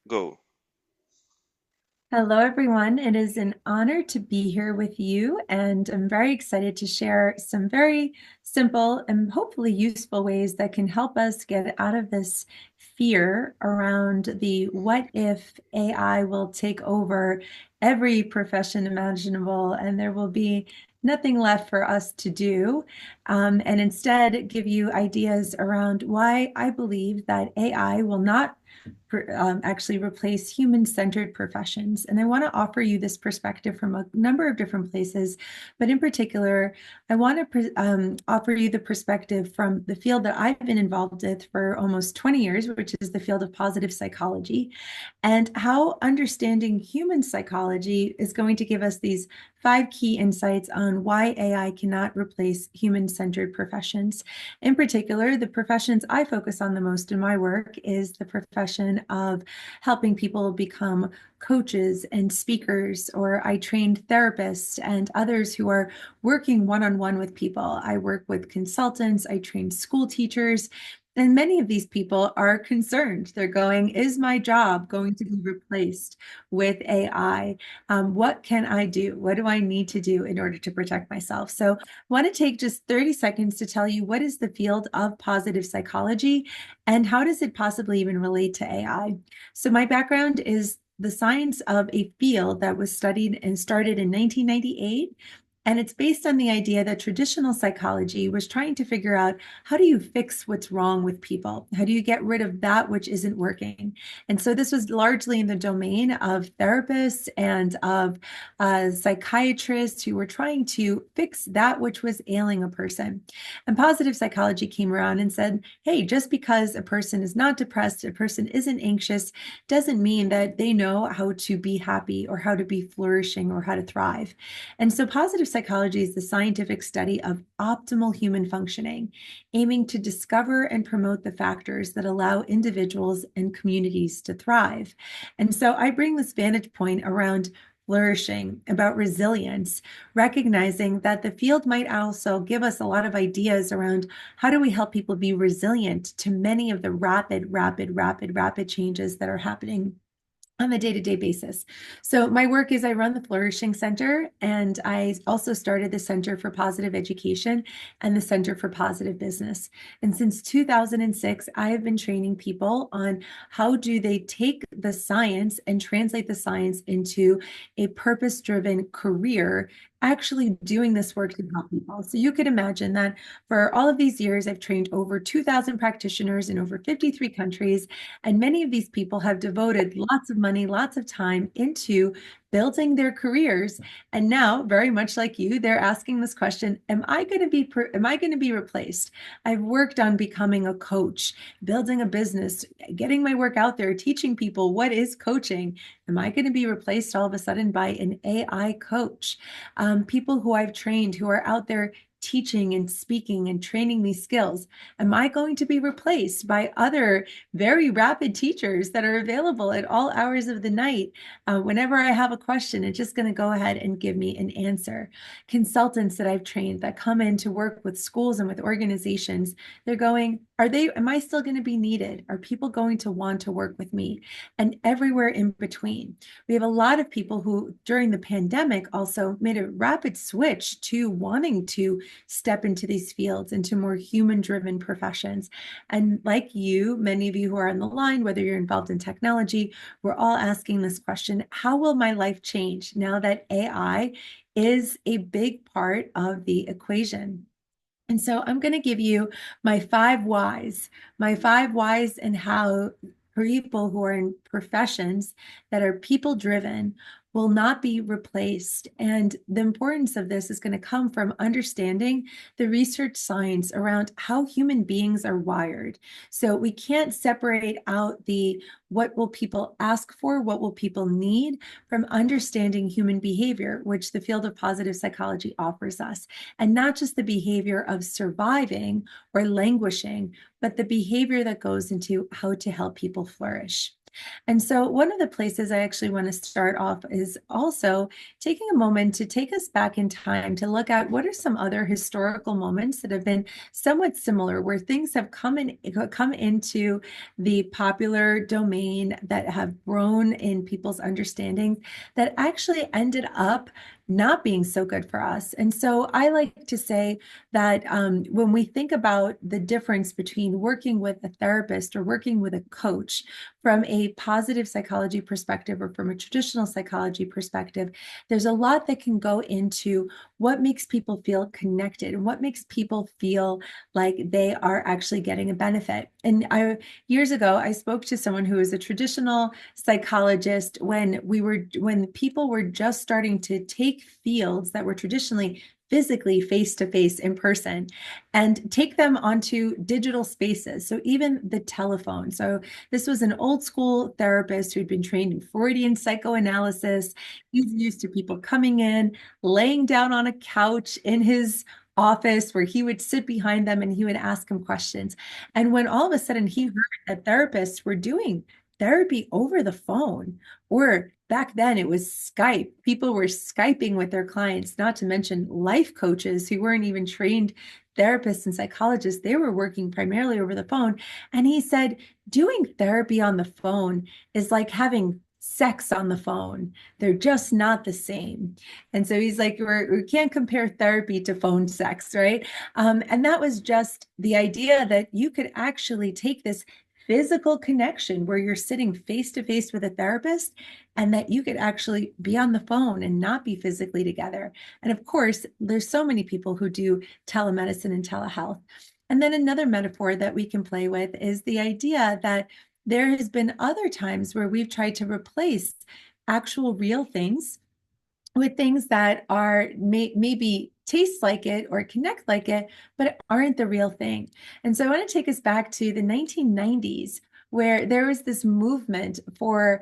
Go. Hello, everyone. It is an honor to be here with you, and I'm very excited to share some very simple and hopefully useful ways that can help us get out of this fear around the what if AI will take over every profession imaginable and there will be nothing left for us to do, and instead give you ideas around why I believe that AI will not actually replace human-centered professions. And I want to offer you this perspective from a number of different places, but in particular, I want to offer you the perspective from the field that I've been involved with for almost 20 years, which is the field of positive psychology, and how understanding human psychology is going to give us these 5 key insights on why AI cannot replace human-centered professions. In particular, the professions I focus on the most in my work is the profession of helping people become coaches and speakers, or I trained therapists and others who are working one-on-one with people. I work with consultants, I train school teachers, and many of these people are concerned. They're going, is my job going to be replaced with AI? What can I do? What do I need to do in order to protect myself? So I want to take just 30 seconds to tell you what is the field of positive psychology and how does it possibly even relate to AI? So my background is the science of a field that was studied and started in 1998. And it's based on the idea that traditional psychology was trying to figure out how do you fix what's wrong with people? How do you get rid of that which isn't working? And so this was largely in the domain of therapists and of psychiatrists who were trying to fix that which was ailing a person. And positive psychology came around and said, hey, just because a person is not depressed, a person isn't anxious, doesn't mean that they know how to be happy or how to be flourishing or how to thrive. And so positive psychology is the scientific study of optimal human functioning, aiming to discover and promote the factors that allow individuals and communities to thrive. And so I bring this vantage point around flourishing, about resilience, recognizing that the field might also give us a lot of ideas around how do we help people be resilient to many of the rapid changes that are happening on a day-to-day basis. So my work is I run the Flourishing Center, and I also started the Center for Positive Education and the Center for Positive Business. And since 2006, I have been training people on how do they take the science and translate the science into a purpose-driven career, actually doing this work to help people. So you could imagine that for all of these years, I've trained over 2,000 practitioners in over 53 countries, and many of these people have devoted lots of money, lots of time into building their careers. And now, very much like you, they're asking this question, am I going to be replaced? I've worked on becoming a coach, building a business, getting my work out there, teaching people what is coaching. Am I going to be replaced all of a sudden by an AI coach? People who I've trained who are out there teaching and speaking and training these skills. Am I going to be replaced by other very rapid teachers that are available at all hours of the night? Whenever I have a question, it's just going to go ahead and give me an answer. Consultants that I've trained that come in to work with schools and with organizations, they're going, am I still going to be needed? Are people going to want to work with me? And everywhere in between. We have a lot of people who, during the pandemic, also made a rapid switch to wanting to step into these fields, into more human-driven professions. And like you, many of you who are on the line, whether you're involved in technology, we're all asking this question, how will my life change now that AI is a big part of the equation? And so I'm going to give you my five whys and how people who are in professions that are people driven will not be replaced. And the importance of this is going to come from understanding the research science around how human beings are wired. So we can't separate out the what will people ask for, what will people need, from understanding human behavior, which the field of positive psychology offers us. And not just the behavior of surviving or languishing, but the behavior that goes into how to help people flourish. And so, one of the places I actually want to start off is also taking a moment to take us back in time to look at what are some other historical moments that have been somewhat similar, where things have come into the popular domain that have grown in people's understanding that actually ended up not being so good for us. And so I like to say that when we think about the difference between working with a therapist or working with a coach, from a positive psychology perspective or from a traditional psychology perspective, there's a lot that can go into what makes people feel connected and what makes people feel like they are actually getting a benefit. And years ago, I spoke to someone who was a traditional psychologist when people were just starting to take fields that were traditionally physically face to face in person and take them onto digital spaces. So even the telephone. So this was an old school therapist who'd been trained in Freudian psychoanalysis. He's used to people coming in, laying down on a couch in his office where he would sit behind them and he would ask them questions. And when all of a sudden he heard that therapists were doing therapy over the phone, or back then it was Skype. People were Skyping with their clients, not to mention life coaches who weren't even trained therapists and psychologists. They were working primarily over the phone. And he said, doing therapy on the phone is like having sex on the phone. They're just not the same. And so he's like, we can't compare therapy to phone sex, right? And that was just the idea that you could actually take this physical connection where you're sitting face to face with a therapist and that you could actually be on the phone and not be physically together. And of course, there's so many people who do telemedicine and telehealth. And then another metaphor that we can play with is the idea that there has been other times where we've tried to replace actual real things with things that are maybe taste like it or connect like it, but aren't the real thing. And so I want to take us back to the 1990s, where there was this movement for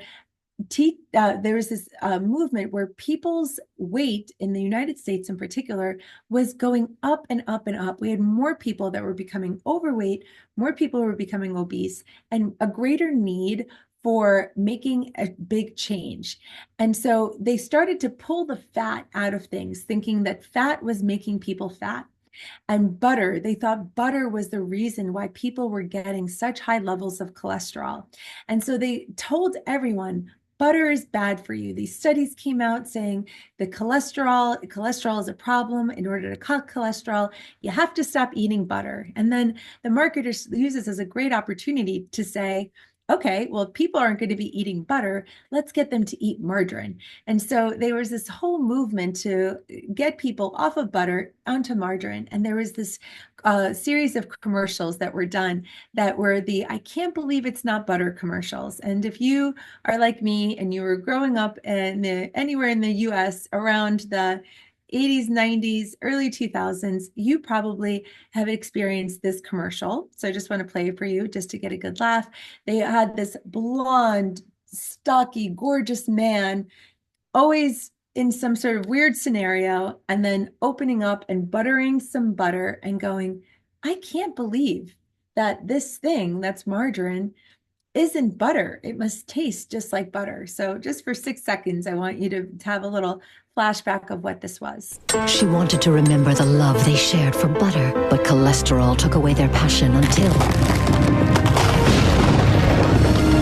there was this movement where people's weight in the United States in particular was going up and up and up. We had more people that were becoming overweight, more people were becoming obese, and a greater need for making a big change. And so they started to pull the fat out of things, thinking that fat was making people fat. And butter, they thought butter was the reason why people were getting such high levels of cholesterol. And so they told everyone, butter is bad for you. These studies came out saying the cholesterol is a problem. In order to cut cholesterol, you have to stop eating butter. And then the marketer uses as a great opportunity to say, okay, well, if people aren't going to be eating butter, let's get them to eat margarine. And so there was this whole movement to get people off of butter onto margarine. And there was this series of commercials that were done that were the I can't believe it's not butter commercials. And if you are like me and you were growing up anywhere in the US around the 80s, 90s, early 2000s, you probably have experienced this commercial. So I just want to play it for you just to get a good laugh. They had this blonde, stocky, gorgeous man, always in some sort of weird scenario, and then opening up and buttering some butter and going, I can't believe that this thing that's margarine isn't butter. It must taste just like butter. So just for 6 seconds, I want you to have a little flashback of what this was. She wanted to remember the love they shared for butter, but cholesterol took away their passion until...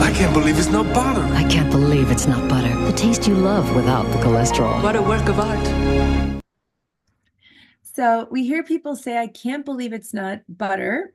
I can't believe it's not butter. I can't believe it's not butter. The taste you love without the cholesterol. What a work of art. So we hear people say, I can't believe it's not butter.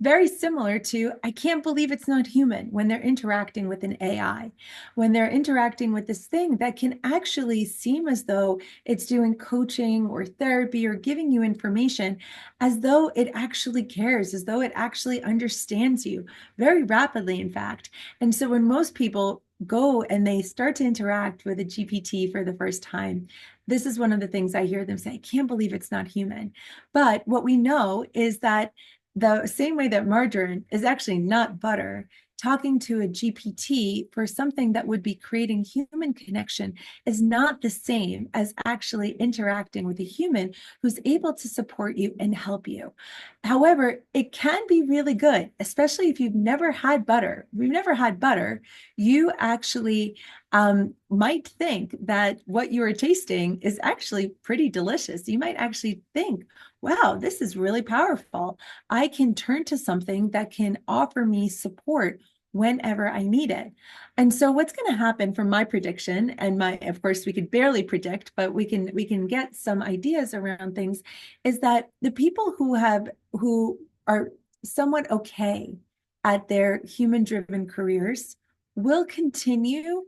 Very similar to, I can't believe it's not human when they're interacting with an AI, when they're interacting with this thing that can actually seem as though it's doing coaching or therapy or giving you information, as though it actually cares, as though it actually understands you very rapidly, in fact. And so when most people go and they start to interact with a GPT for the first time, this is one of the things I hear them say, I can't believe it's not human. But what we know is that the same way that margarine is actually not butter, talking to a GPT for something that would be creating human connection is not the same as actually interacting with a human who's able to support you and help you. However, it can be really good, especially if you've never had butter. We've never had butter. You actually might think that what you are tasting is actually pretty delicious. You might actually think, wow, this is really powerful. I can turn to something that can offer me support whenever I need it. And so what's going to happen from my prediction, and of course we could barely predict, but we can get some ideas around things, is that the people who are somewhat okay at their human-driven careers will continue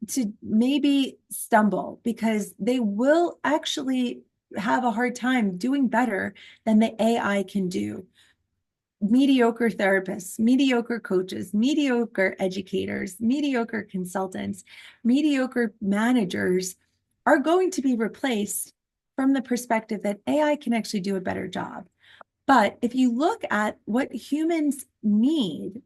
to maybe stumble because they will actually have a hard time doing better than the AI can do. Mediocre therapists, mediocre coaches, mediocre educators, mediocre consultants, mediocre managers are going to be replaced from the perspective that AI can actually do a better job. But if you look at what humans need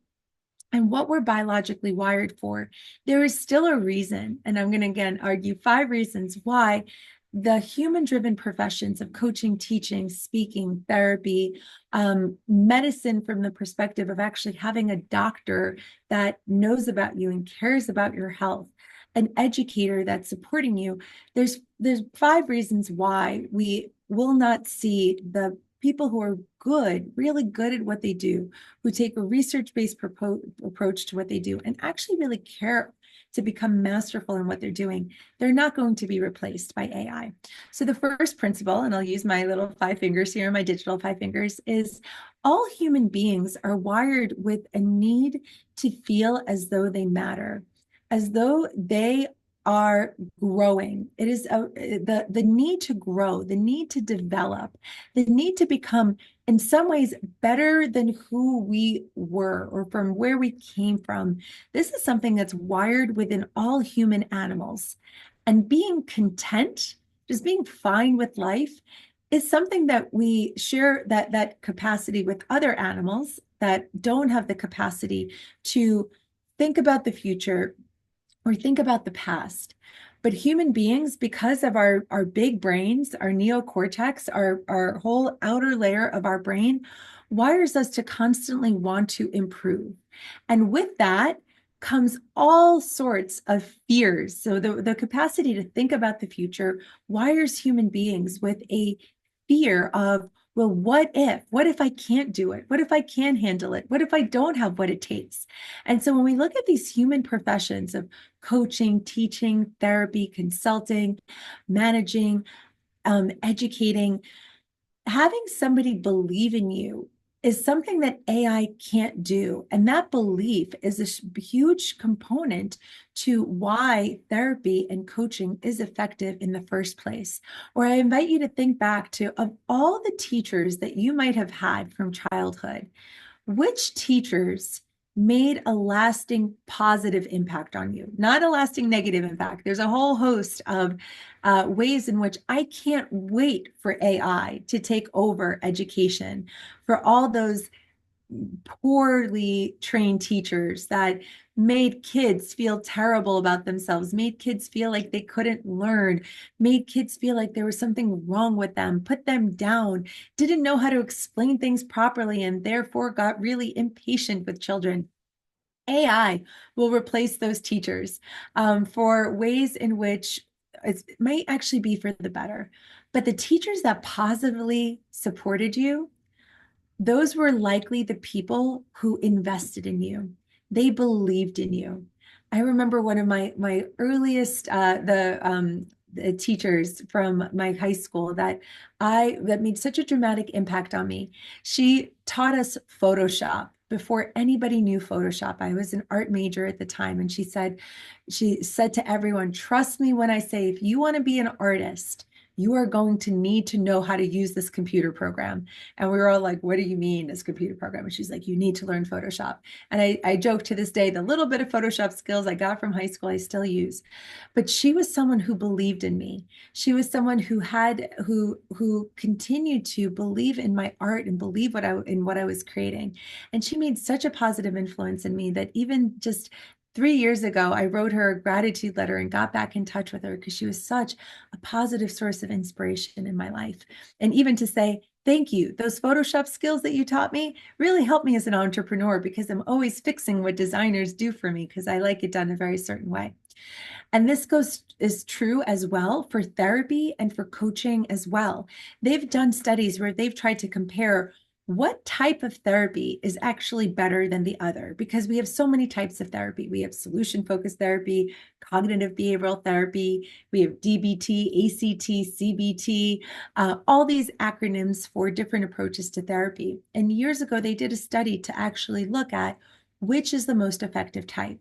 and what we're biologically wired for, there is still a reason, and I'm going to again argue 5 reasons why the human-driven professions of coaching, teaching, speaking, therapy, medicine from the perspective of actually having a doctor that knows about you and cares about your health, an educator that's supporting you. There's 5 reasons why we will not see the people who are good, really good at what they do, who take a research-based approach to what they do and actually really care to become masterful in what they're doing, they're not going to be replaced by AI. So the first principle, and I'll use my little 5 fingers here, my digital 5 fingers, is all human beings are wired with a need to feel as though they matter, as though they are growing. It is the need to grow, the need to develop, the need to become in some ways better than who we were or from where we came from. This is something that's wired within all human animals. And being content, just being fine with life, is something that we share that capacity with other animals that don't have the capacity to think about the future or think about the past. But human beings, because of our big brains, our neocortex, our whole outer layer of our brain, wires us to constantly want to improve. And with that comes all sorts of fears. So the capacity to think about the future wires human beings with a fear of, well, what if I can't do it? What if I can't handle it? What if I don't have what it takes? And so when we look at these human professions of coaching, teaching, therapy, consulting, managing, educating, having somebody believe in you is something that AI can't do. And that belief is a huge component to why therapy and coaching is effective in the first place. Or I invite you to think back to, of all the teachers that you might have had from childhood, which teachers made a lasting positive impact on you, not a lasting negative impact? There's a whole host of ways in which I can't wait for AI to take over education, for all those poorly trained teachers that made kids feel terrible about themselves, made kids feel like they couldn't learn, made kids feel like there was something wrong with them, put them down, didn't know how to explain things properly, and therefore got really impatient with children. AI will replace those teachers for ways in which it might actually be for the better. But the teachers that positively supported you, those were likely the people who invested in you. They believed in you. I remember one of my earliest the teachers from my high school that made such a dramatic impact on me. She taught us Photoshop before anybody knew Photoshop. I was an art major at the time, and she said to everyone, trust me when I say, if you want to be an artist, you are going to need to know how to use this computer program. And we were all like, what do you mean this computer program? And she's like, you need to learn Photoshop. And I joke to this day, the little bit of Photoshop skills I got from high school, I still use. But she was someone who believed in me. She was someone who continued to believe in my art and believe in what I was creating. And she made such a positive influence in me that even just 3 years ago, I wrote her a gratitude letter and got back in touch with her because she was such a positive source of inspiration in my life. And even to say, thank you, those Photoshop skills that you taught me really helped me as an entrepreneur because I'm always fixing what designers do for me because I like it done a very certain way. And this is true as well for therapy and for coaching as well. They've done studies where they've tried to compare what type of therapy is actually better than the other, because we have so many types of therapy. We have solution-focused therapy, cognitive behavioral therapy, we have DBT, ACT, CBT, all these acronyms for different approaches to therapy. And years ago, they did a study to actually look at which is the most effective type.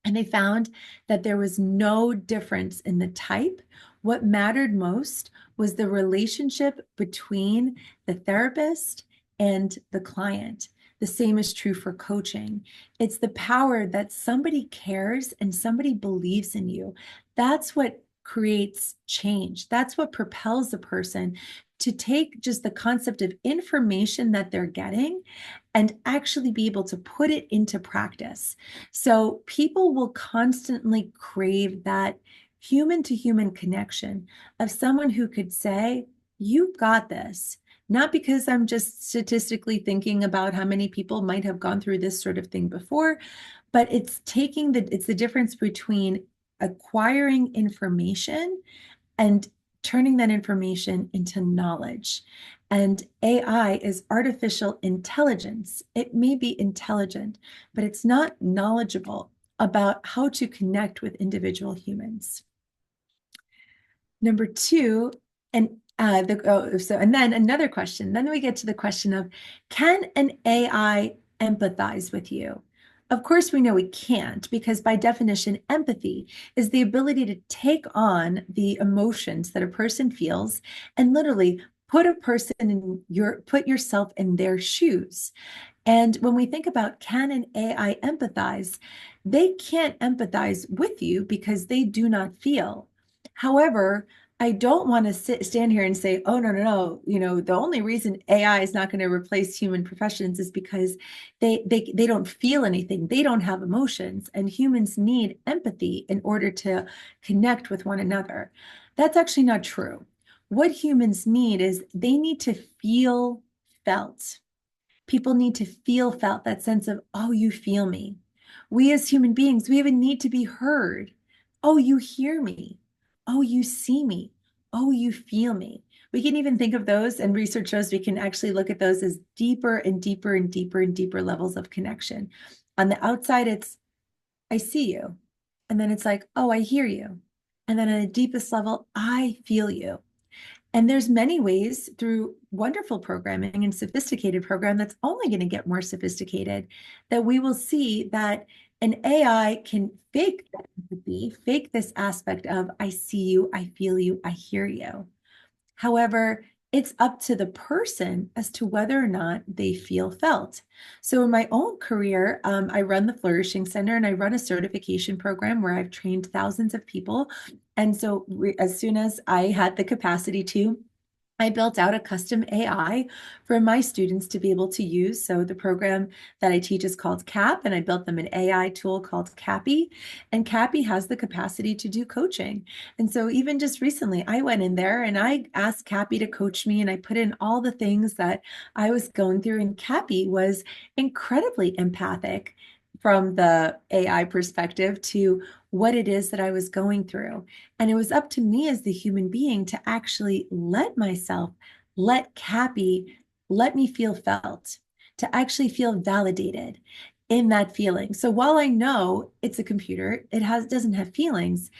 And they found that there was no difference in the type. What mattered most was the relationship between the therapist and the client. The same is true for coaching. It's the power that somebody cares and somebody believes in you. That's what creates change. That's what propels a person to take just the concept of information that they're getting and actually be able to put it into practice. So people will constantly crave that human to human connection of someone who could say, you got this. Not because I'm just statistically thinking about how many people might have gone through this sort of thing before, but it's the difference between acquiring information and turning that information into knowledge. And AI is artificial intelligence. It may be intelligent, but it's not knowledgeable about how to connect with individual humans. Number two, and then another question. Then we get to the question of, can an AI empathize with you? Of course, we know we can't, because by definition, empathy is the ability to take on the emotions that a person feels and literally put yourself in their shoes. And when we think about, can an AI empathize, they can't empathize with you because they do not feel. However, I don't want to stand here and say, oh, no. The only reason AI is not going to replace human professions is because they don't feel anything. They don't have emotions, and humans need empathy in order to connect with one another. That's actually not true. What humans need is they need to feel felt. People need to feel felt, that sense of, oh, you feel me. We as human beings, we have a need to be heard. Oh, you hear me. Oh, you see me. Oh, you feel me. We can even think of those, and research shows we can actually look at those as deeper and deeper and deeper and deeper levels of connection. On the outside, it's, I see you. And then it's like, oh, I hear you. And then on the deepest level, I feel you. And there's many ways through wonderful programming and sophisticated program that's only going to get more sophisticated, that we will see that an AI can fake that empathy, fake this aspect of, I see you, I feel you, I hear you. However, it's up to the person as to whether or not they feel felt. So in my own career, I run the Flourishing Center, and I run a certification program where I've trained thousands of people. And so as soon as I had the capacity to, I built out a custom AI for my students to be able to use. So the program that I teach is called CAP, and I built them an AI tool called Cappy. And Cappy has the capacity to do coaching. And so even just recently, I went in there and I asked Cappy to coach me, and I put in all the things that I was going through. And Cappy was incredibly empathic from the AI perspective to what it is that I was going through. And it was up to me as the human being to actually let Cappy, let me feel felt, to actually feel validated in that feeling. So while I know it's a computer, doesn't have feelings,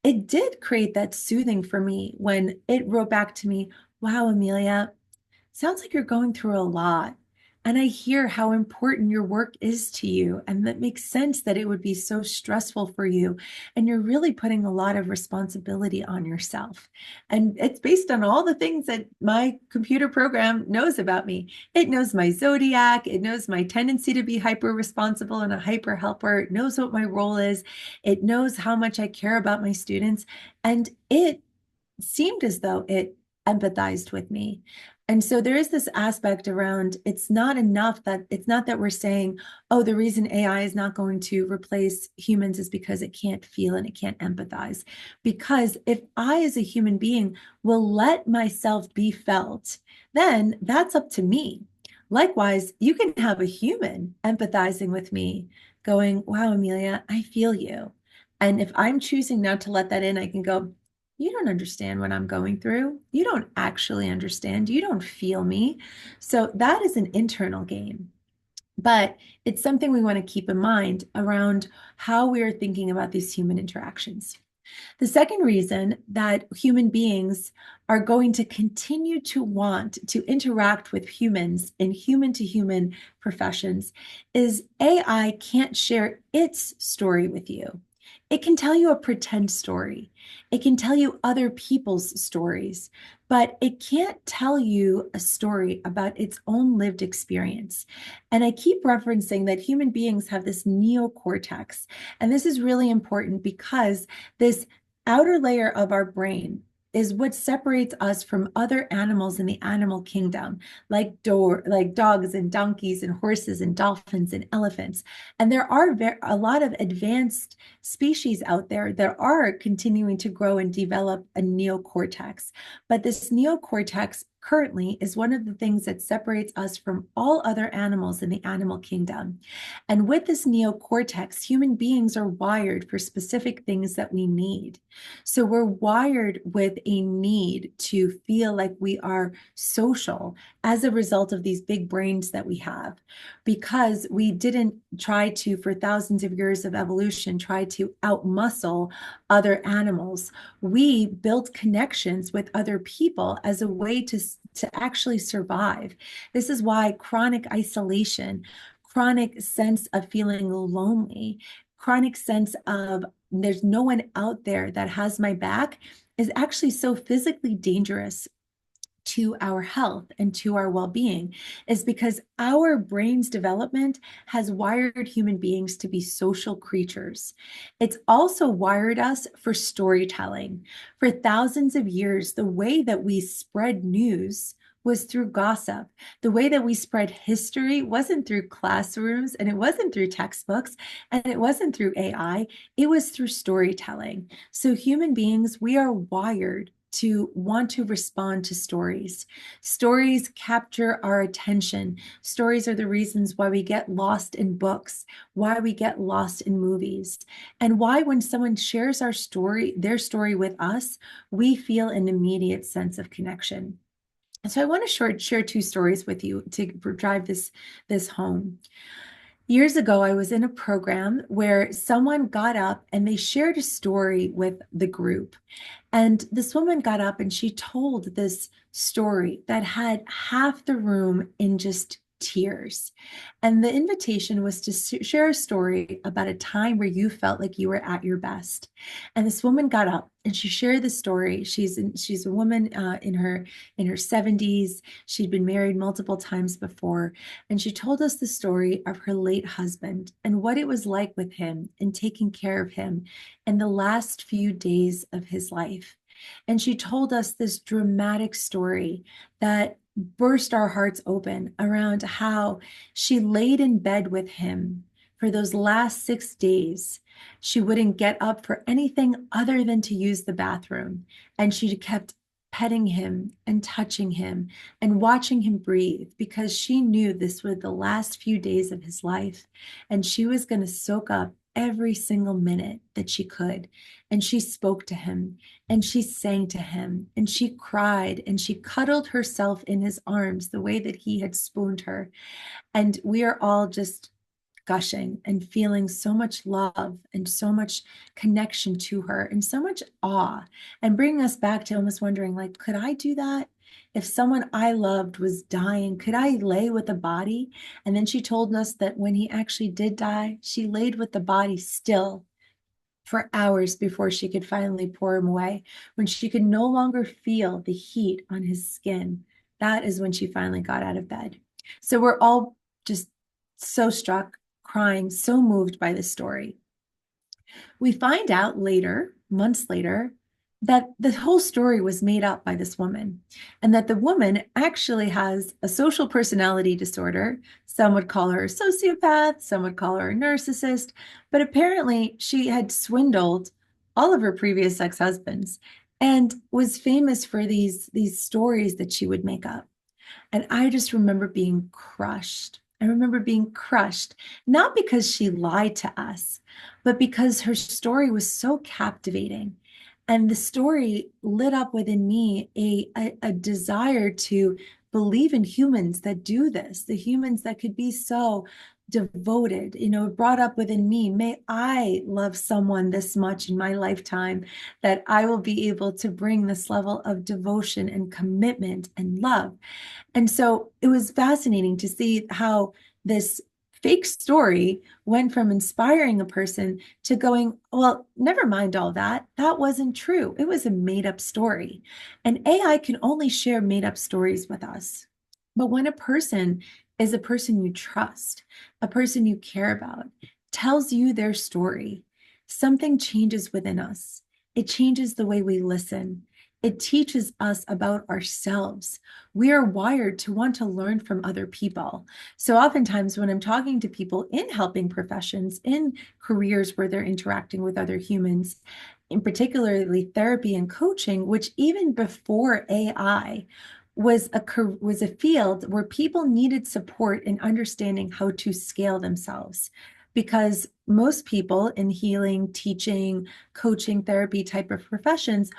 it did create that soothing for me when it wrote back to me, wow, Emiliya, sounds like you're going through a lot. And I hear how important your work is to you. And that makes sense that it would be so stressful for you. And you're really putting a lot of responsibility on yourself. And it's based on all the things that my computer program knows about me. It knows my zodiac. It knows my tendency to be hyper responsible and a hyper helper. It knows what my role is. It knows how much I care about my students. And it seemed as though it empathized with me. And so there is this aspect around it's not enough that it's not that we're saying, oh, the reason AI is not going to replace humans is because it can't feel and it can't empathize. Because if I, as a human being, will let myself be felt, then that's up to me. Likewise, you can have a human empathizing with me, going, wow, Emiliya, I feel you. And if I'm choosing not to let that in, I can go, you don't understand what I'm going through. You don't actually understand. You don't feel me. So that is an internal game. But it's something we want to keep in mind around how we are thinking about these human interactions. The second reason that human beings are going to continue to want to interact with humans in human to human professions is AI can't share its story with you. It can tell you a pretend story. It can tell you other people's stories, but it can't tell you a story about its own lived experience. And I keep referencing that human beings have this neocortex. And this is really important because this outer layer of our brain is what separates us from other animals in the animal kingdom, like dogs and donkeys and horses and dolphins and elephants. And there are a lot of advanced species out there that are continuing to grow and develop a neocortex. But this neocortex currently is one of the things that separates us from all other animals in the animal kingdom. And with this neocortex, human beings are wired for specific things that we need. So we're wired with a need to feel like we are social as a result of these big brains that we have, because we didn't try to, for thousands of years of evolution, try to outmuscle other animals. We built connections with other people as a way to actually survive. This is why chronic isolation, chronic sense of feeling lonely, chronic sense of there's no one out there that has my back is actually so physically dangerous to our health and to our well-being, is because our brain's development has wired human beings to be social creatures. It's also wired us for storytelling. For thousands of years, the way that we spread news was through gossip. The way that we spread history wasn't through classrooms, and it wasn't through textbooks, and it wasn't through AI. It was through storytelling. So human beings, we are wired to want to respond to stories. Stories capture our attention. Stories are the reasons why we get lost in books, why we get lost in movies, and why when someone shares our story, their story with us, we feel an immediate sense of connection. And so I want to share two stories with you to drive this home. Years ago, I was in a program where someone got up and they shared a story with the group. And this woman got up and she told this story that had half the room in just tears. And the invitation was to share a story about a time where you felt like you were at your best. And this woman got up and she shared the story. She's a woman in her 70s. She'd been married multiple times before. And she told us the story of her late husband and what it was like with him and taking care of him in the last few days of his life. And she told us this dramatic story that burst our hearts open around how she laid in bed with him for those last 6 days. She wouldn't get up for anything other than to use the bathroom. And she kept petting him and touching him and watching him breathe, because she knew this were the last few days of his life. And she was going to soak up every single minute that she could. And she spoke to him and she sang to him and she cried and she cuddled herself in his arms the way that he had spooned her. And we are all just gushing and feeling so much love and so much connection to her and so much awe, and bringing us back to almost wondering, like, could I do that? if someone I loved was dying, could I lay with the body? And then she told us that when he actually did die, she laid with the body still for hours before she could finally pour him away. When she could no longer feel the heat on his skin, that is when she finally got out of bed. So we're all just so struck, crying, so moved by this story. We find out later, months later, that the whole story was made up by this woman, and that the woman actually has a social personality disorder. Some would call her a sociopath, some would call her a narcissist, but apparently she had swindled all of her previous ex-husbands and was famous for these stories that she would make up. And I just remember being crushed. I remember being crushed, not because she lied to us, but because her story was so captivating. And the story lit up within me a desire to believe in humans that do this, the humans that could be so devoted. It brought up within me, may I love someone this much in my lifetime that I will be able to bring this level of devotion and commitment and love. And so it was fascinating to see how this fake story went from inspiring a person to going, well, never mind all that. That wasn't true. It was a made up story. And AI can only share made up stories with us. But when a person is a person you trust, a person you care about, tells you their story, something changes within us. It changes the way we listen. It teaches us about ourselves. We are wired to want to learn from other people. So oftentimes when I'm talking to people in helping professions, in careers where they're interacting with other humans, in particularly therapy and coaching, which even before AI was a field where people needed support in understanding how to scale themselves. Because most people in healing, teaching, coaching, therapy type of professions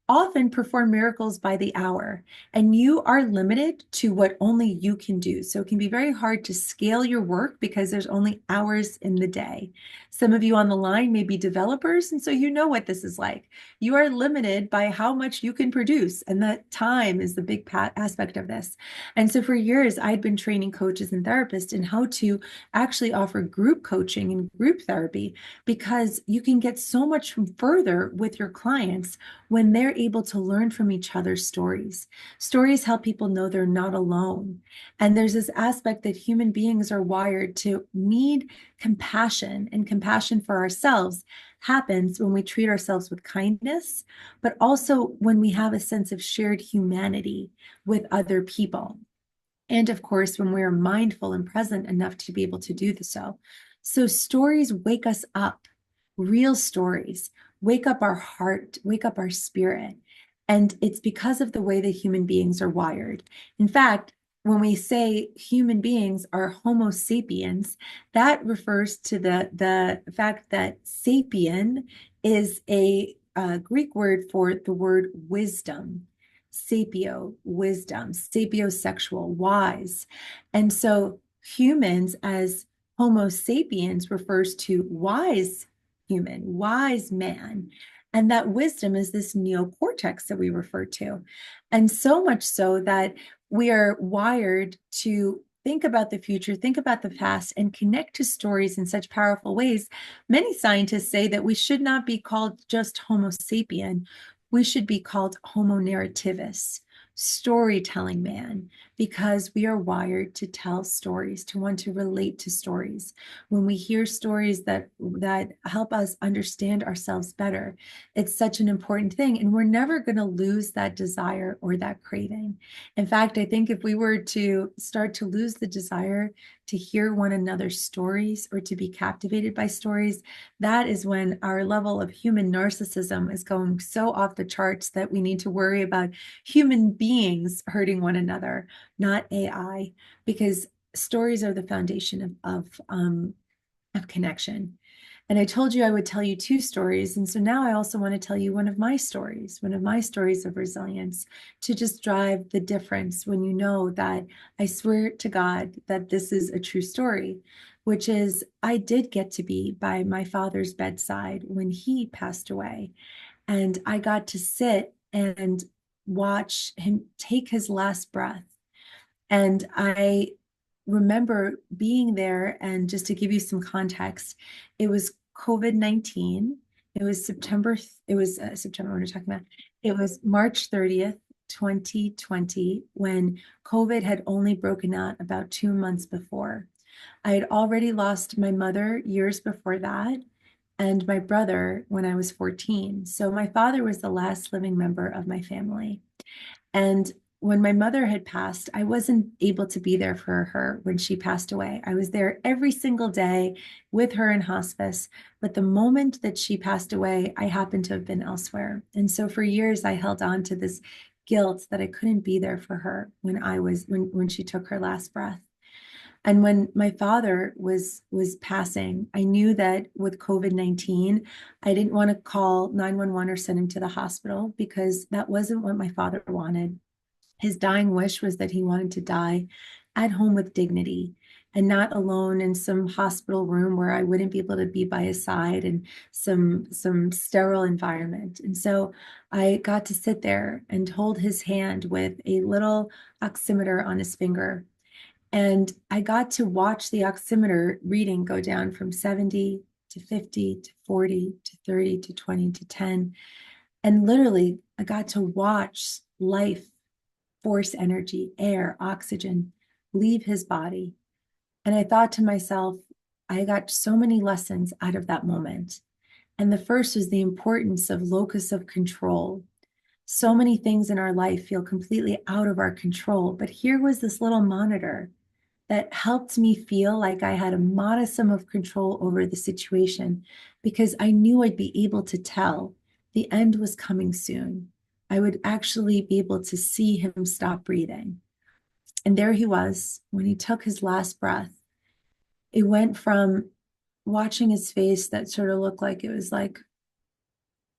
often perform miracles by the hour, and you are limited to what only you can do. So it can be very hard to scale your work because there's only hours in the day. Some of you on the line may be developers, and so you know what this is like. You are limited by how much you can produce, and that time is the big aspect of this. And so for years, I'd been training coaches and therapists in how to actually offer group coaching and group therapy, because you can get so much further with your clients when they're able to learn from each other's stories. Stories help people know they're not alone. And there's this aspect that human beings are wired to need compassion, and compassion for ourselves happens when we treat ourselves with kindness, but also when we have a sense of shared humanity with other people. And of course, when we are mindful and present enough to be able to do so. So stories wake us up, real stories wake up our heart, wake up our spirit. And it's because of the way that human beings are wired. In fact, when we say human beings are Homo sapiens, that refers to the fact that sapien is a Greek word for the word wisdom. Sapio, wisdom, sapiosexual, wise. And so humans as Homo sapiens refers to wise human, wise man. And that wisdom is this neocortex that we refer to. And so much so that we are wired to think about the future, think about the past, and connect to stories in such powerful ways. Many scientists say that we should not be called just Homo sapien. We should be called Homo narrativus, storytelling man, because we are wired to tell stories, to want to relate to stories. When we hear stories that help us understand ourselves better, it's such an important thing. And we're never going to lose that desire or that craving. In fact, I think if we were to start to lose the desire to hear one another's stories or to be captivated by stories, that is when our level of human narcissism is going so off the charts that we need to worry about human beings hurting one another, not AI, because stories are the foundation of connection. And I told you I would tell you two stories. And so now I also want to tell you one of my stories of resilience, to just drive the difference when you know that I swear to God that this is a true story, which is I did get to be by my father's bedside when he passed away. And I got to sit and watch him take his last breath. And I remember being there, and just to give you some context, it was COVID-19. It was September, September, what are we talking about? It was March 30th, 2020, when COVID had only broken out about 2 months before. I had already lost my mother years before that, and my brother when I was 14. So my father was the last living member of my family. And when my mother had passed, I wasn't able to be there for her when she passed away. I was there every single day with her in hospice. But the moment that she passed away, I happened to have been elsewhere. And so for years, I held on to this guilt that I couldn't be there for her when she took her last breath. And when my father was passing, I knew that with COVID-19, I didn't want to call 911 or send him to the hospital, because that wasn't what my father wanted. His dying wish was that he wanted to die at home with dignity, and not alone in some hospital room where I wouldn't be able to be by his side, and some sterile environment. And so I got to sit there and hold his hand with a little oximeter on his finger. And I got to watch the oximeter reading go down from 70 to 50 to 40 to 30 to 20 to 10. And literally, I got to watch life force, energy, air, oxygen leave his body. And I thought to myself, I got so many lessons out of that moment. And the first was the importance of locus of control. So many things in our life feel completely out of our control, but here was this little monitor that helped me feel like I had a modicum of control over the situation, because I knew I'd be able to tell the end was coming soon. I would actually be able to see him stop breathing. And there he was when he took his last breath. It went from watching his face that sort of looked like it was like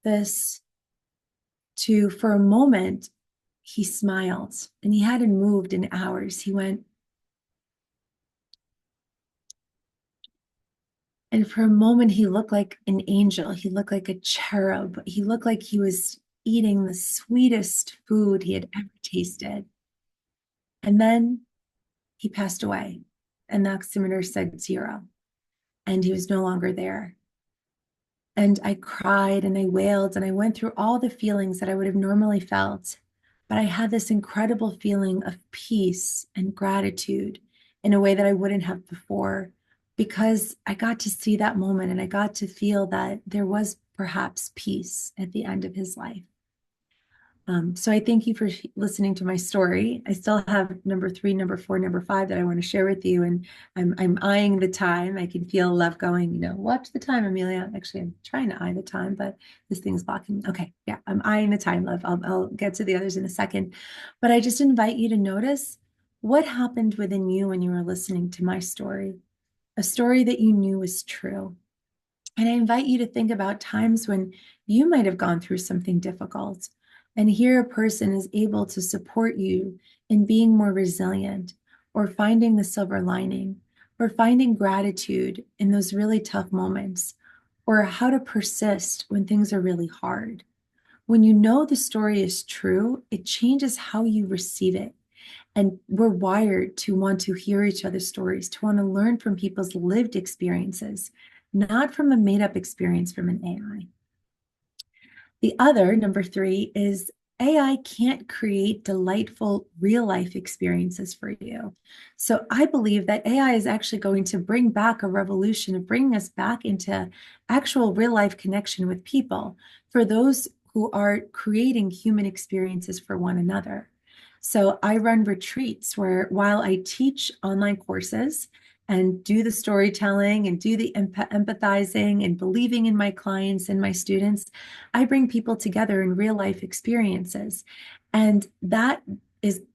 this to, for a moment, he smiled, and he hadn't moved in hours. He went, and for a moment, he looked like an angel. He looked like a cherub. He looked like he was eating the sweetest food he had ever tasted. And then he passed away, and the oximeter said 0, and he was no longer there. And I cried and I wailed and I went through all the feelings that I would have normally felt. But I had this incredible feeling of peace and gratitude in a way that I wouldn't have before, because I got to see that moment and I got to feel that there was perhaps peace at the end of his life. So I thank you for listening to my story. I still have number 3, number 4, number 5 that I want to share with you. And I'm eyeing the time. I can feel love going, watch the time, Emiliya. Actually, I'm trying to eye the time, but this thing's blocking me. Okay, yeah, I'm eyeing the time, love. I'll get to the others in a second. But I just invite you to notice what happened within you when you were listening to my story, a story that you knew was true. And I invite you to think about times when you might have gone through something difficult, and here a person is able to support you in being more resilient, or finding the silver lining, or finding gratitude in those really tough moments, or how to persist when things are really hard. When you know the story is true, it changes how you receive it. And we're wired to want to hear each other's stories, to want to learn from people's lived experiences, not from a made-up experience from an AI. The other, number 3, is AI can't create delightful real-life experiences for you. So I believe that AI is actually going to bring back a revolution of bringing us back into actual real-life connection with people, for those who are creating human experiences for one another. So I run retreats where, while I teach online courses and do the storytelling and do the empathizing and believing in my clients and my students, I bring people together in real life experiences. And that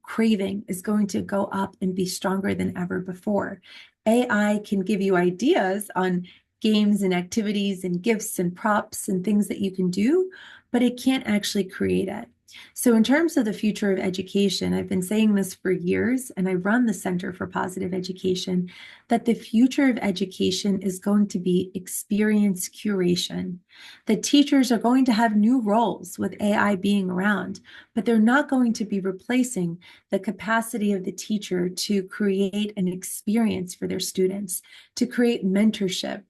craving is going to go up and be stronger than ever before. AI can give you ideas on games and activities and gifts and props and things that you can do, but it can't actually create it. So in terms of the future of education, I've been saying this for years, and I run the Center for Positive Education, that the future of education is going to be experience curation. The teachers are going to have new roles with AI being around, but they're not going to be replacing the capacity of the teacher to create an experience for their students, to create mentorship,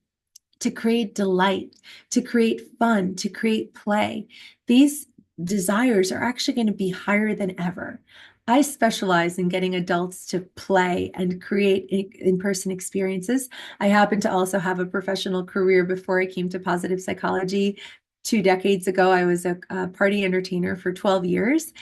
to create delight, to create fun, to create play. These desires are actually going to be higher than ever. I specialize in getting adults to play and create in-person experiences. I happen to also have a professional career before I came to positive psychology. 2 decades ago, I was a party entertainer for 12 years.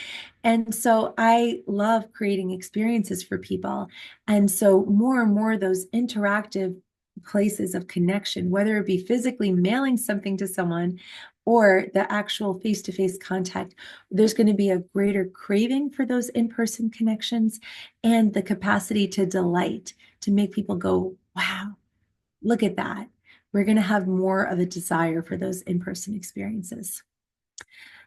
And so I love creating experiences for people. And so more and more those interactive places of connection, whether it be physically mailing something to someone or the actual face-to-face contact, there's going to be a greater craving for those in-person connections and the capacity to delight, to make people go, wow, look at that. We're going to have more of a desire for those in-person experiences.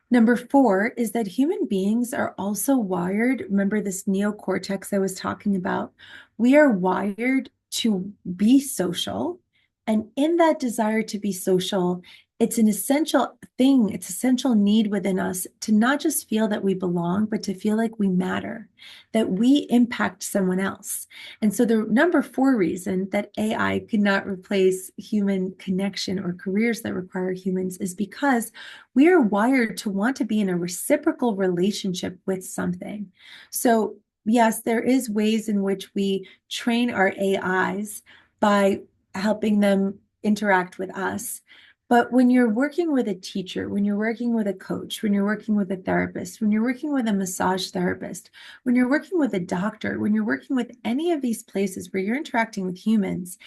Number 4 is that human beings are also wired. Remember this neocortex I was talking about? We are wired to be social. And in that desire to be social, it's an essential thing, it's an essential need within us to not just feel that we belong, but to feel like we matter, that we impact someone else. And so the number 4 reason that AI could not replace human connection or careers that require humans is because we are wired to want to be in a reciprocal relationship with something. So yes, there is ways in which we train our AIs by helping them interact with us. But when you're working with a teacher, when you're working with a coach, when you're working with a therapist, when you're working with a massage therapist, when you're working with a doctor, when you're working with any of these places where you're interacting with humans,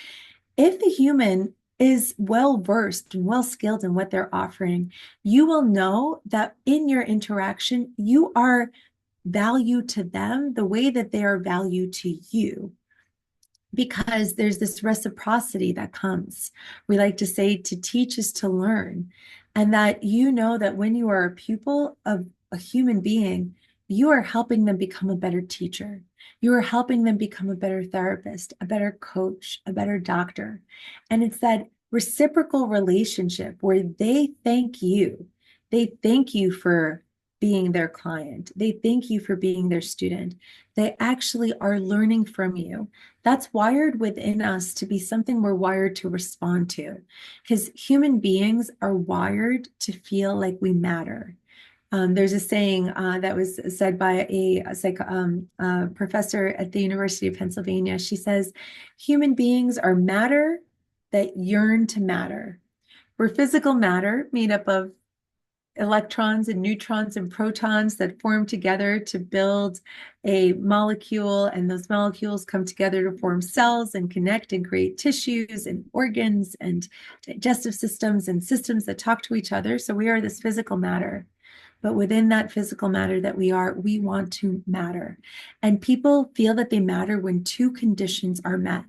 if the human is well versed and well skilled in what they're offering, you will know that in your interaction, you are value to them the way that they are value to you, because there's this reciprocity that comes. We like to say to teach is to learn, and that you know that when you are a pupil of a human being, you are helping them become a better teacher. You are helping them become a better therapist, a better coach, a better doctor. And it's that reciprocal relationship where they thank you. They thank you for being their client. They thank you for being their student. They actually are learning from you. That's wired within us to be something we're wired to respond to, because human beings are wired to feel like we matter. There's a saying that was said by a professor at the University of Pennsylvania. She says, human beings are matter that yearn to matter. We're physical matter made up of electrons and neutrons and protons that form together to build a molecule, and those molecules come together to form cells and connect and create tissues and organs and digestive systems and systems that talk to each other. So we are this physical matter. But within that physical matter that we are, we want to matter. And people feel that they matter when 2 conditions are met.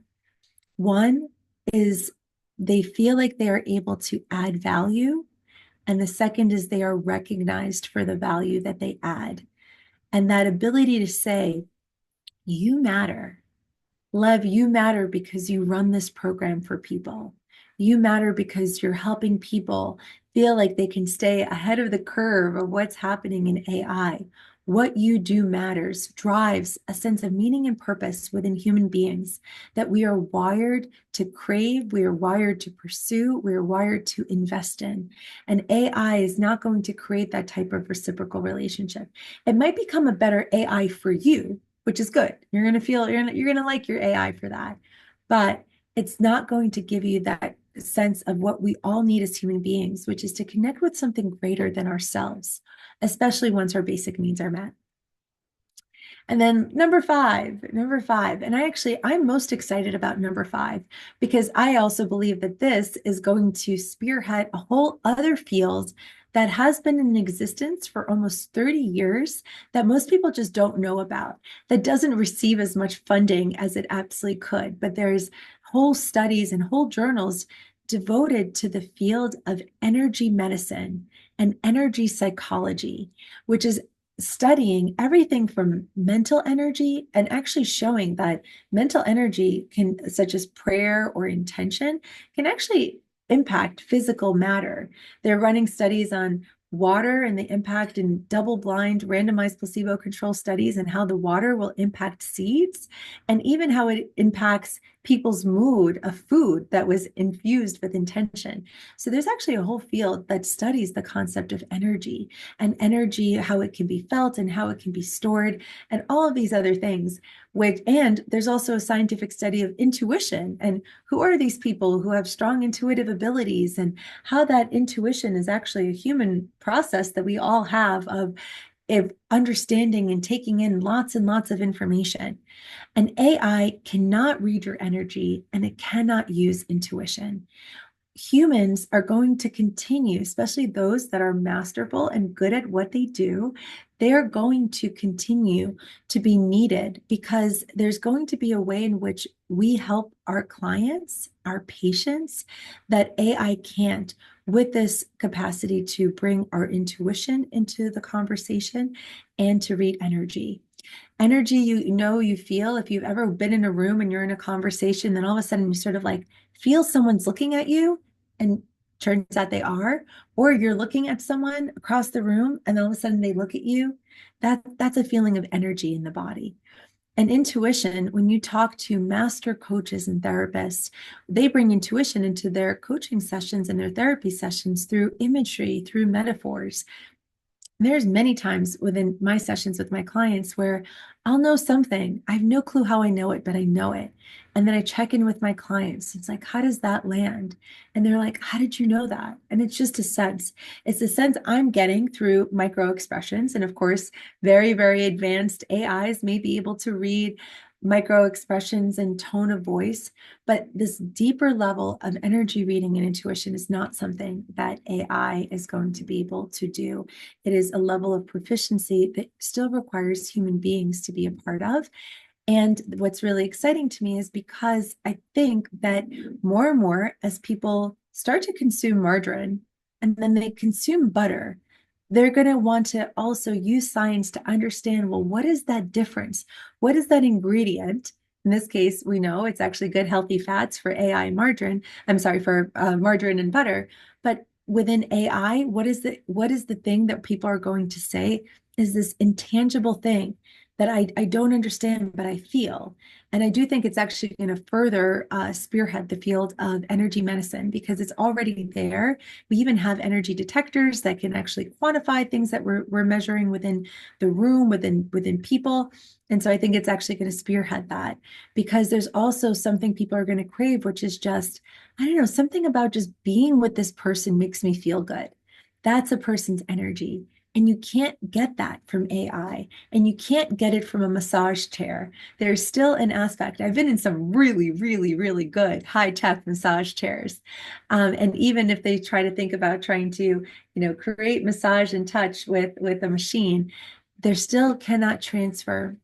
One is they feel like they are able to add value. And the second is they are recognized for the value that they add. And that ability to say, you matter. Lev, you matter because you run this program for people. You matter because you're helping people feel like they can stay ahead of the curve of what's happening in AI. What you do matters, drives a sense of meaning and purpose within human beings that we are wired to crave, we are wired to pursue, we are wired to invest in. And AI is not going to create that type of reciprocal relationship. It might become a better AI for you, which is good. You're going to feel, you're going to like your AI for that. But it's not going to give you that sense of what we all need as human beings, which is to connect with something greater than ourselves, especially once our basic needs are met. And then number five, and I'm most excited about number 5 because I also believe that this is going to spearhead a whole other field that has been in existence for almost 30 years that most people just don't know about, that doesn't receive as much funding as it absolutely could. But there's whole studies and whole journals devoted to the field of energy medicine and energy psychology, which is studying everything from mental energy and actually showing that mental energy can, such as prayer or intention, can actually impact physical matter. They're running studies on water and the impact in double-blind randomized placebo-controlled studies and how the water will impact seeds and even how it impacts people's mood of food that was infused with intention. So there's actually a whole field that studies the concept of energy and energy, how it can be felt and how it can be stored and all of these other things. And there's also a scientific study of intuition and who are these people who have strong intuitive abilities and how that intuition is actually a human process that we all have of understanding and taking in lots and lots of information. An AI cannot read your energy and it cannot use intuition. Humans are going to continue, especially those that are masterful and good at what they do, they're going to continue to be needed because there's going to be a way in which we help our clients, our patients, that AI can't, with this capacity to bring our intuition into the conversation and to read energy. Energy, you feel if you've ever been in a room and you're in a conversation, then all of a sudden you sort of like feel someone's looking at you and turns out they are, or you're looking at someone across the room and all of a sudden they look at you. That's a feeling of energy in the body. And intuition, when you talk to master coaches and therapists, they bring intuition into their coaching sessions and their therapy sessions through imagery, through metaphors. There's many times within my sessions with my clients where I'll know something. I have no clue how I know it, but I know it. And then I check in with my clients. It's like, how does that land? And they're like, how did you know that? And it's just a sense. It's a sense I'm getting through micro expressions. And of course, very, very advanced AIs may be able to read micro expressions and tone of voice, but this deeper level of energy reading and intuition is not something that AI is going to be able to do. It is a level of proficiency that still requires human beings to be a part of. And what's really exciting to me is because I think that more and more as people start to consume margarine and then they consume butter, they're going to want to also use science to understand, well, what is that difference? What is that ingredient? In this case, we know it's actually good, healthy fats for AI and margarine. I'm sorry, for margarine and butter. But within AI, what is the thing that people are going to say is this intangible thing that I don't understand, but I feel. And I do think it's actually going to further spearhead the field of energy medicine because it's already there. We even have energy detectors that can actually quantify things that we're measuring within the room, within people. And so I think it's actually going to spearhead that because there's also something people are going to crave, which is just, I don't know, something about just being with this person makes me feel good. That's a person's energy. And you can't get that from AI, and you can't get it from a massage chair. There's still an aspect. I've been in some really, really, really good high-tech massage chairs. And even if they try to think about trying to, create massage and touch with a machine, there still cannot transfer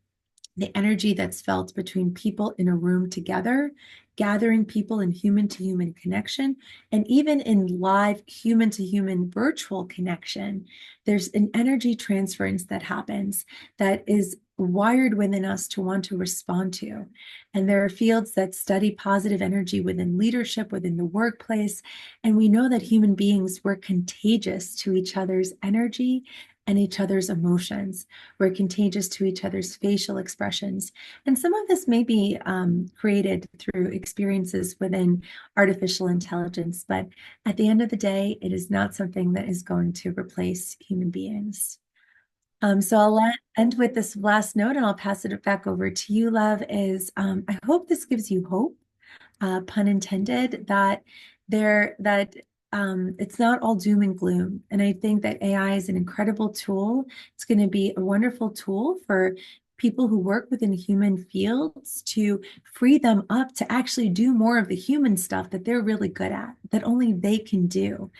the energy that's felt between people in a room together, gathering people in human to human connection, and even in live human to human virtual connection, there's an energy transference that happens that is wired within us to want to respond to. And there are fields that study positive energy within leadership, within the workplace. And we know that human beings were contagious to each other's energy and each other's emotions. We're contagious to each other's facial expressions. And some of this may be created through experiences within artificial intelligence, but at the end of the day, it is not something that is going to replace human beings. So I'll end with this last note and I'll pass it back over to you, Lev, I hope this gives you hope, pun intended, that it's not all doom and gloom. And I think that AI is an incredible tool. It's going to be a wonderful tool for people who work within human fields to free them up to actually do more of the human stuff that they're really good at, that only they can do.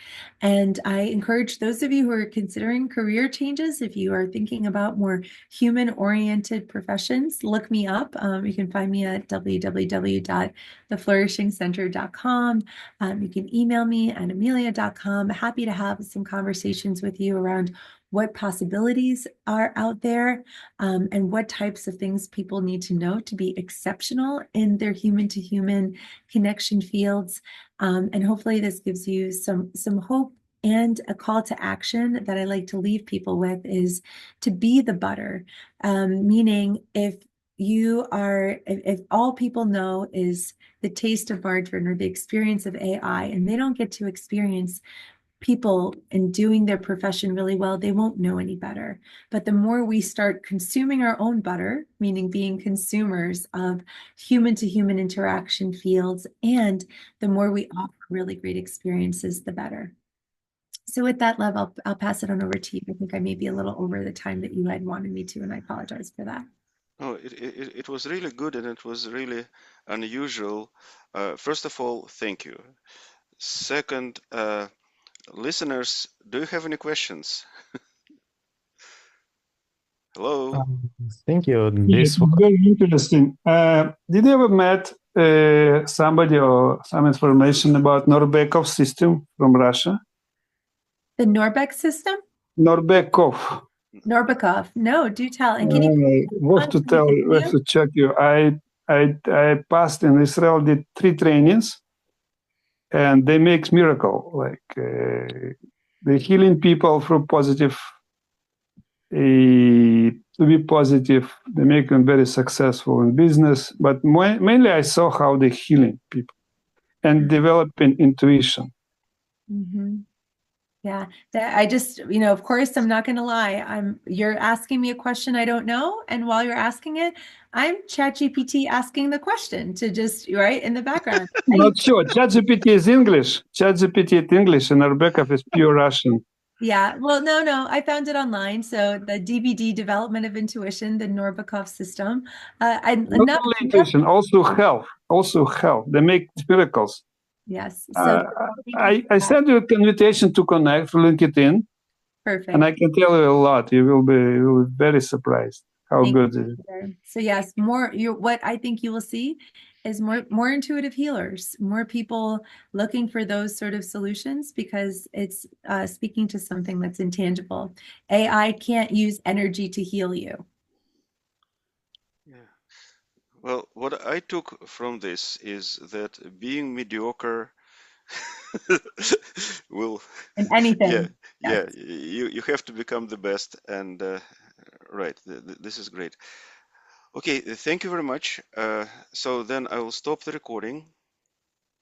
And I encourage those of you who are considering career changes, if you are thinking about more human-oriented professions, look me up. You can find me at www.theflourishingcenter.com. You can email me at emiliya.com. Happy to have some conversations with you around what possibilities are out there, and what types of things people need to know to be exceptional in their human-to-human connection fields. And hopefully this gives you some hope. And a call to action that I like to leave people with is to be the butter, meaning if all people know is the taste of margarine or the experience of AI, and they don't get to experience people in doing their profession really well, they won't know any better. But the more we start consuming our own butter, meaning being consumers of human-to-human interaction fields, and the more we offer really great experiences, the better. So with that, Lev, I'll pass it on over to you. I think I may be a little over the time that you had wanted me to, and I apologize for that. Oh, it was really good and it was really unusual. First of all, thank you. Second, listeners, do you have any questions? Hello? Thank you. Yes, This was very interesting. Did you ever met somebody or some information about Norbekov system from Russia? The Norbeck system? Norbekov. Norbekov. No, do tell. And can you Worth to tell, worth to check you. I passed in Israel, did 3 trainings, and they make miracle. Like they're healing people through positive. To be positive, they make them very successful in business. But mainly, I saw how they're healing people and developing intuition. Mm-hmm. Yeah, I just, of course, I'm not going to lie. You're asking me a question I don't know, and while you're asking it, I'm ChatGPT asking the question to just right in the background. Not sure. ChatGPT is English. ChatGPT is English, and Rebecca is pure Russian. Yeah, well, no, I found it online. So the DVD Development of Intuition, the Norbekov system. Not only intuition, also health. Also health. They make miracles. Yes. So I sent you an invitation to connect through LinkedIn. Perfect. And I can tell you a lot. You will be very surprised how good it is. So yes, what I think you will see is more intuitive healers, more people looking for those sort of solutions, because it's speaking to something that's intangible. AI can't use energy to heal you. Yeah. Well, what I took from this is that being mediocre will in anything. You have to become the best, and right, this is great. Okay, thank you very much. So then I will stop the recording.